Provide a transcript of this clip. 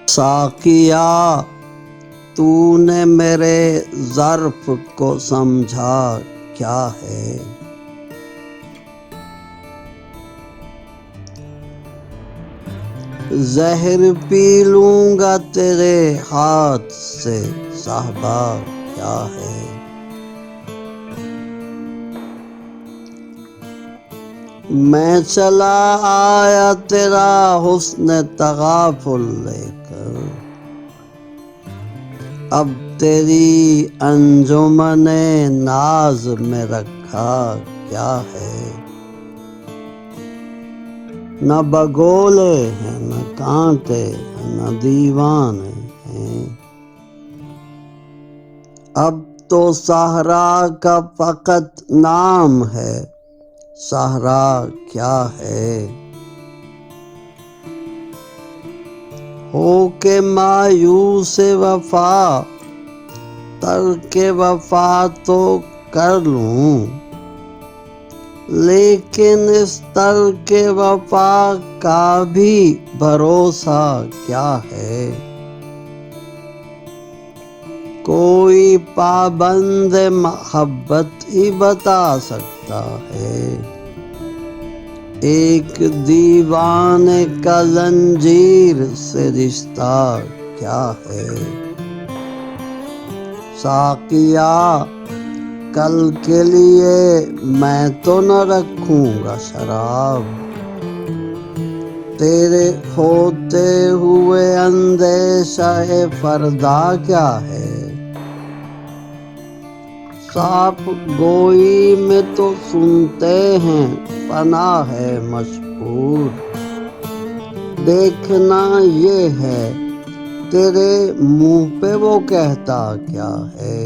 ساقیا تو نے میرے ظرف کو سمجھا کیا ہے؟ زہر پی لوں گا تیرے ہاتھ سے صاحبا کیا ہے؟ میں چلا آیا تیرا حسن تغافل لے کر، اب تیری انجمن ناز میں رکھا کیا ہے؟ نہ بگولے ہیں نہ کانٹے ہیں نہ دیوانے ہیں، اب تو صحرا کا فقط نام ہے، صحرا کیا ہے؟ ہو کے مایوس وفا ترک وفا تو کر لوں، لیکن اس ترک وفا کا بھی بھروسہ کیا ہے؟ کوئی پابند محبت ہی بتا سکتا ہے، ایک دیوانے کا زنجیر سے رشتہ کیا ہے؟ ساقیا کل کے لیے میں تو نہ رکھوں گا شراب، تیرے ہوتے ہوئے اندیشہ فردا کیا ہے؟ سانپ گوئی میں تو سنتے ہیں فنا ہے مشہور، دیکھنا یہ ہے تیرے منہ پہ وہ کہتا کیا ہے؟